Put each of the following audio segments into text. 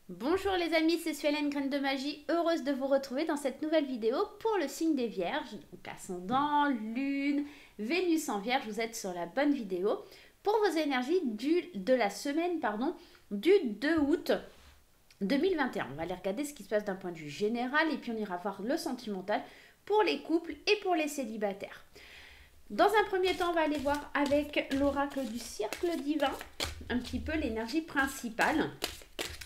Bonjour les amis, c'est Suelen Graine de Magie, heureuse de vous retrouver dans cette nouvelle vidéo pour le signe des Vierges, donc ascendant, lune, Vénus en Vierge, vous êtes sur la bonne vidéo pour vos énergies de la semaine du 2 août 2021. On va aller regarder ce qui se passe d'un point de vue général et puis on ira voir le sentimental pour les couples et pour les célibataires. Dans un premier temps, on va aller voir avec l'oracle du cercle divin un petit peu l'énergie principale.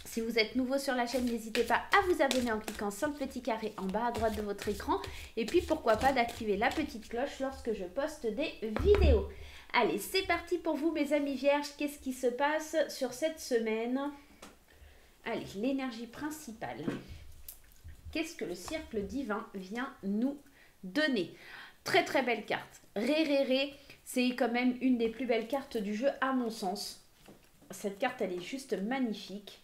Si vous êtes nouveau sur la chaîne, n'hésitez pas à vous abonner en cliquant sur le petit carré en bas à droite de votre écran. Et puis pourquoi pas d'activer la petite cloche lorsque je poste des vidéos. Allez, c'est parti pour vous mes amis vierges. Qu'est-ce qui se passe sur cette semaine? Allez, l'énergie principale. Qu'est-ce que le cercle divin vient nous donner? Très très belle carte. Ré, c'est quand même une des plus belles cartes du jeu à mon sens. Cette carte, elle est juste magnifique.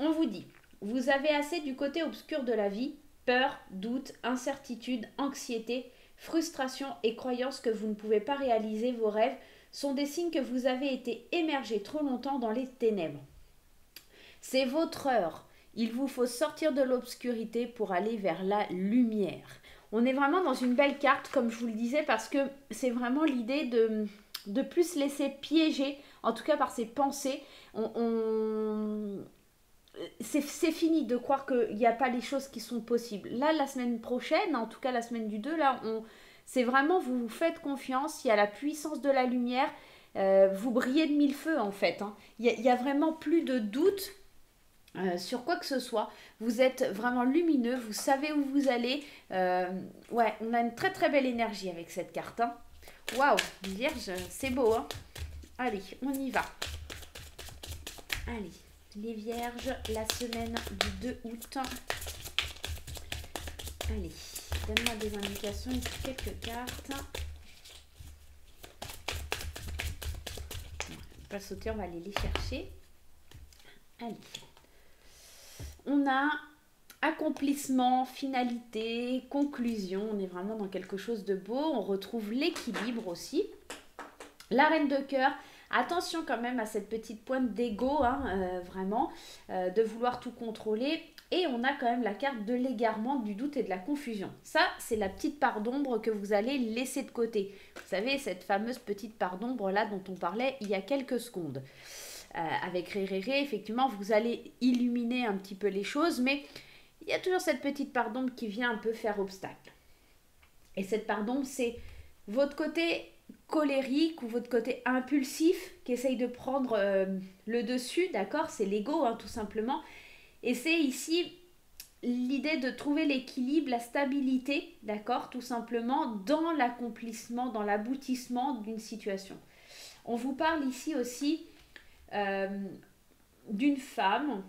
On vous dit, vous avez assez du côté obscur de la vie, peur, doute, incertitude, anxiété, frustration et croyance que vous ne pouvez pas réaliser vos rêves sont des signes que vous avez été émergé trop longtemps dans les ténèbres. C'est votre heure. Il vous faut sortir de l'obscurité pour aller vers la lumière. On est vraiment dans une belle carte, comme je vous le disais, parce que c'est vraiment l'idée de plus se laisser piéger, en tout cas par ses pensées. C'est fini de croire qu'il n'y a pas les choses qui sont possibles. Là, la semaine prochaine, en tout cas la semaine du 2, là, c'est vraiment, vous vous faites confiance, il y a la puissance de la lumière, vous brillez de mille feux en fait. Hein. Il y a vraiment plus de doute sur quoi que ce soit. Vous êtes vraiment lumineux, vous savez où vous allez. Ouais, on a une très très belle énergie avec cette carte. Hein. Waouh, Vierge, c'est beau. Hein. Allez, on y va. Allez. Les Vierges, la semaine du 2 août. Allez, donne-moi des indications, quelques cartes. On va pas sauter, on va aller les chercher. Allez. On a accomplissement, finalité, conclusion. On est vraiment dans quelque chose de beau. On retrouve l'équilibre aussi. La reine de cœur. Attention quand même à cette petite pointe d'ego, hein, vraiment, de vouloir tout contrôler. Et on a quand même la carte de l'égarement, du doute et de la confusion. Ça, c'est la petite part d'ombre que vous allez laisser de côté. Vous savez, cette fameuse petite part d'ombre là dont on parlait il y a quelques secondes. Avec Ré, effectivement, vous allez illuminer un petit peu les choses, mais il y a toujours cette petite part d'ombre qui vient un peu faire obstacle. Et cette part d'ombre, c'est votre côté colérique ou votre côté impulsif qui essaye de prendre le dessus, d'accord? C'est l'ego, hein, tout simplement. Et c'est ici l'idée de trouver l'équilibre, la stabilité, d'accord? Tout simplement dans l'accomplissement, dans l'aboutissement d'une situation. On vous parle ici aussi d'une femme,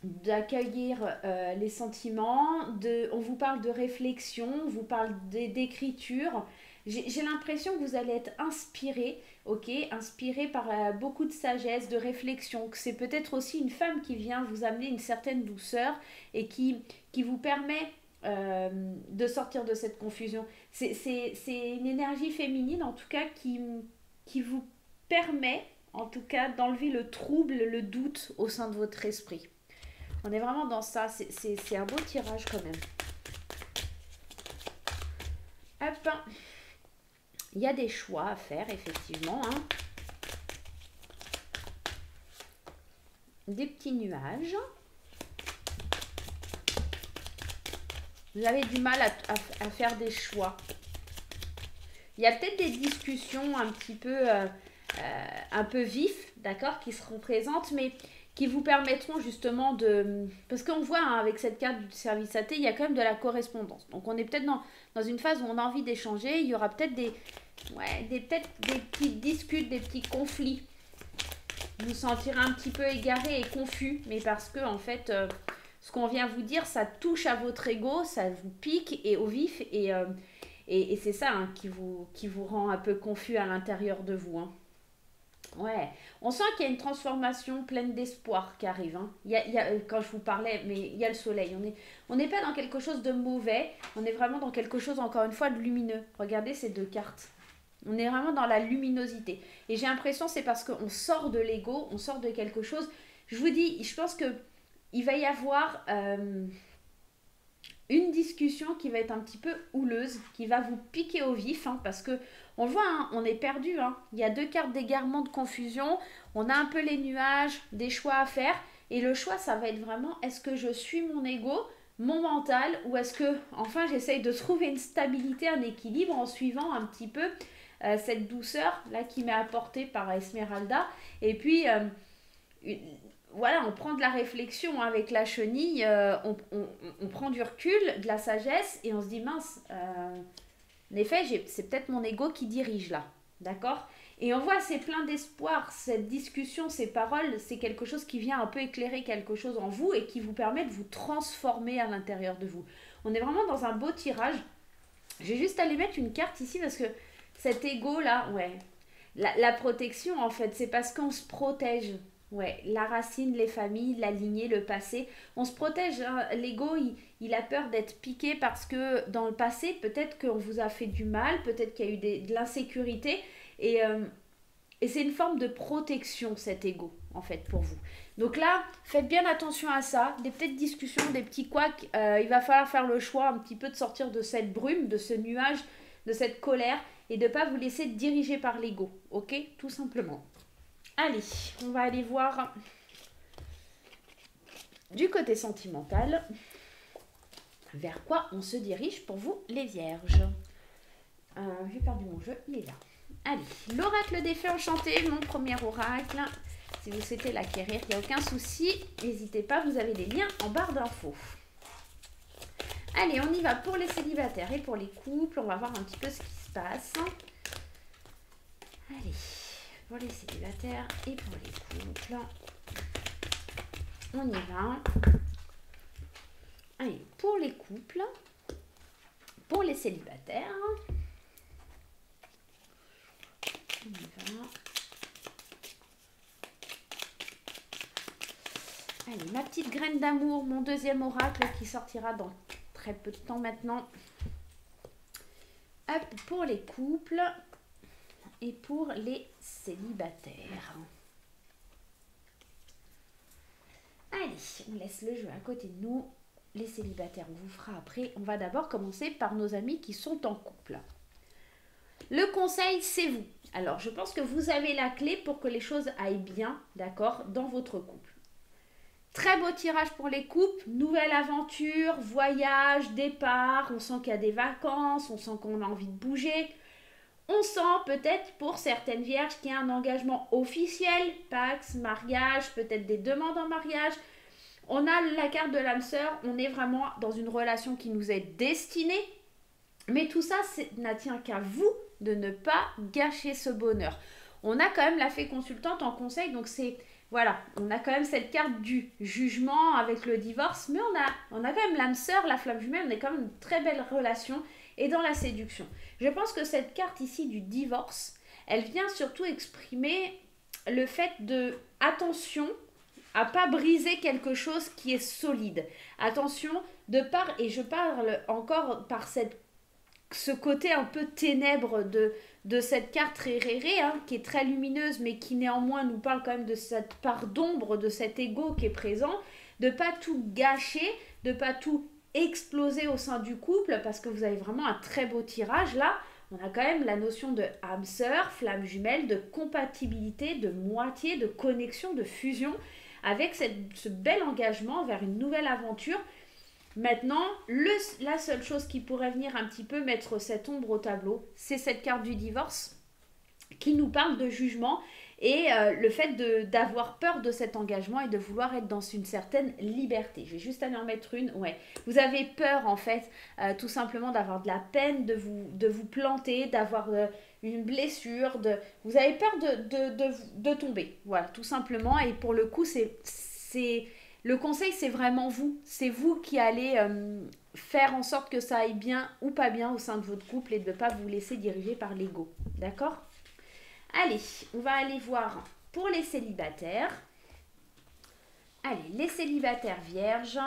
d'accueillir les sentiments, on vous parle de réflexion, on vous parle d'écriture. J'ai l'impression que vous allez être inspiré, ok, inspiré par beaucoup de sagesse, de réflexion, que c'est peut-être aussi une femme qui vient vous amener une certaine douceur et qui vous permet de sortir de cette confusion. C'est une énergie féminine en tout cas qui vous permet en tout cas d'enlever le trouble, le doute au sein de votre esprit. On est vraiment dans ça, c'est un beau tirage quand même. Hop. Il y a des choix à faire, effectivement. Hein. Des petits nuages. Vous avez du mal à faire des choix. Il y a peut-être des discussions un petit peu, vifs, d'accord, qui seront présentes, mais qui vous permettront justement de... Parce qu'on voit hein, avec cette carte du service AT, il y a quand même de la correspondance. Donc on est peut-être dans une phase où on a envie d'échanger. Il y aura peut-être des petites disputes, des petits conflits. Vous vous sentirez un petit peu égaré et confus. Mais parce que en fait, ce qu'on vient vous dire, ça touche à votre ego, ça vous pique et au vif. Et c'est ça hein, qui vous rend un peu confus à l'intérieur de vous. Hein. Ouais, on sent qu'il y a une transformation pleine d'espoir qui arrive. Hein. Quand je vous parlais, mais il y a le soleil. On n'est pas dans quelque chose de mauvais, on est vraiment dans quelque chose, encore une fois, de lumineux. Regardez ces deux cartes. On est vraiment dans la luminosité. Et j'ai l'impression c'est parce qu'on sort de l'ego, on sort de quelque chose. Je vous dis, je pense qu'il va y avoir une discussion qui va être un petit peu houleuse, qui va vous piquer au vif, hein, parce que on le voit, hein, on est perdu. Hein. Il y a 2 cartes d'égarement, de confusion. On a un peu les nuages, des choix à faire. Et le choix, ça va être vraiment, est-ce que je suis mon ego, mon mental, ou est-ce que, enfin, j'essaye de trouver une stabilité, un équilibre en suivant un petit peu cette douceur là qui m'est apportée par Esmeralda. Et puis, voilà, on prend de la réflexion avec la chenille, on prend du recul, de la sagesse, et on se dit, mince, en effet, c'est peut-être mon ego qui dirige là, d'accord? Et on voit, c'est plein d'espoir, cette discussion, ces paroles, c'est quelque chose qui vient un peu éclairer quelque chose en vous et qui vous permet de vous transformer à l'intérieur de vous. On est vraiment dans un beau tirage. J'ai juste à aller mettre une carte ici parce que cet ego là, ouais, la protection en fait, c'est parce qu'on se protège. Ouais, la racine, les familles, la lignée, le passé. On se protège. Hein. L'ego, il a peur d'être piqué parce que dans le passé, peut-être qu'on vous a fait du mal, peut-être qu'il y a eu de l'insécurité. Et c'est une forme de protection, cet ego, en fait, pour vous. Donc là, faites bien attention à ça. Des petites discussions, des petits couacs. Il va falloir faire le choix un petit peu de sortir de cette brume, de ce nuage, de cette colère et de ne pas vous laisser diriger par l'ego. Ok? Tout simplement. Allez, on va aller voir du côté sentimental vers quoi on se dirige pour vous les vierges. J'ai perdu mon jeu, il est là. Allez, l'oracle des fées enchantées, mon premier oracle. Si vous souhaitez l'acquérir, il n'y a aucun souci. N'hésitez pas, vous avez les liens en barre d'infos. Allez, on y va pour les célibataires et pour les couples. On va voir un petit peu ce qui se passe. Allez, pour les célibataires et pour les couples. On y va. Allez, pour les couples, pour les célibataires. On y va. Allez, ma petite graine d'amour, mon deuxième oracle qui sortira dans très peu de temps maintenant. Hop, pour les couples et pour les célibataires. Allez, on laisse le jeu à côté de nous. Les célibataires, on vous fera après. On va d'abord commencer par nos amis qui sont en couple. Le conseil, c'est vous. Alors, je pense que vous avez la clé pour que les choses aillent bien, d'accord, dans votre couple. Très beau tirage pour les couples, nouvelle aventure, voyage, départ, on sent qu'il y a des vacances, on sent qu'on a envie de bouger. On sent peut-être pour certaines vierges qu'il y a un engagement officiel, pax, mariage, peut-être des demandes en mariage. On a la carte de l'âme sœur, on est vraiment dans une relation qui nous est destinée. Mais tout ça, n'a tient qu'à vous de ne pas gâcher ce bonheur. On a quand même la fée consultante en conseil, donc c'est... Voilà, on a quand même cette carte du jugement avec le divorce, mais on a quand même l'âme sœur, la flamme jumelle, on est quand même une très belle relation et dans la séduction. Je pense que cette carte ici du divorce, elle vient surtout exprimer le fait de, attention, à pas briser quelque chose qui est solide. Attention, et je parle encore par ce côté un peu ténèbre de cette carte Réréré, hein, qui est très lumineuse, mais qui néanmoins nous parle quand même de cette part d'ombre, de cet ego qui est présent, de pas tout gâcher, de pas tout exploser au sein du couple, parce que vous avez vraiment un très beau tirage là. On a quand même la notion de âme sœur, flamme jumelle, de compatibilité, de moitié, de connexion, de fusion, avec ce bel engagement vers une nouvelle aventure. Maintenant, la seule chose qui pourrait venir un petit peu mettre cette ombre au tableau, c'est cette carte du divorce qui nous parle de jugement et le fait d'avoir peur de cet engagement et de vouloir être dans une certaine liberté. Je vais juste aller en mettre une. Ouais. Vous avez peur en fait tout simplement d'avoir de la peine, de vous planter, d'avoir une blessure. Vous avez peur de tomber. Voilà, tout simplement. Et pour le coup, le conseil, c'est vraiment vous. C'est vous qui allez faire en sorte que ça aille bien ou pas bien au sein de votre couple et de ne pas vous laisser diriger par l'ego. D'accord ? Allez, on va aller voir pour les célibataires. Allez, les célibataires vierges.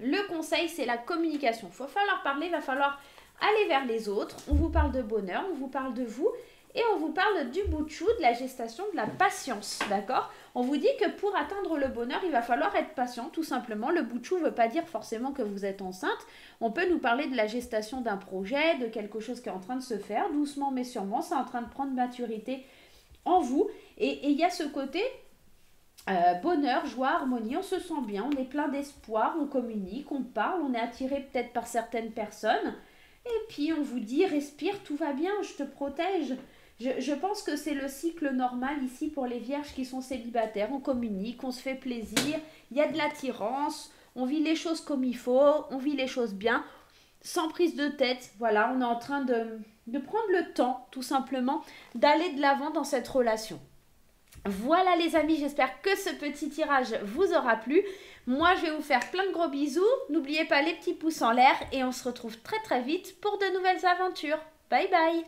Le conseil, c'est la communication. Il va falloir parler, il va falloir aller vers les autres. On vous parle de bonheur, on vous parle de vous. Et on vous parle du bout de chou, de la gestation, de la patience, d'accord ? On vous dit que pour atteindre le bonheur, il va falloir être patient, tout simplement. Le bout de chou ne veut pas dire forcément que vous êtes enceinte. On peut nous parler de la gestation d'un projet, de quelque chose qui est en train de se faire, doucement mais sûrement, c'est en train de prendre maturité en vous. Et il y a ce côté bonheur, joie, harmonie, on se sent bien, on est plein d'espoir, on communique, on parle, on est attiré peut-être par certaines personnes. Et puis on vous dit, respire, tout va bien, je te protège. Je pense que c'est le cycle normal ici pour les vierges qui sont célibataires. On communique, on se fait plaisir, il y a de l'attirance, on vit les choses comme il faut, on vit les choses bien, sans prise de tête. Voilà, on est en train de prendre le temps, tout simplement, d'aller de l'avant dans cette relation. Voilà les amis, j'espère que ce petit tirage vous aura plu. Moi, je vais vous faire plein de gros bisous. N'oubliez pas les petits pouces en l'air et on se retrouve très très vite pour de nouvelles aventures. Bye bye!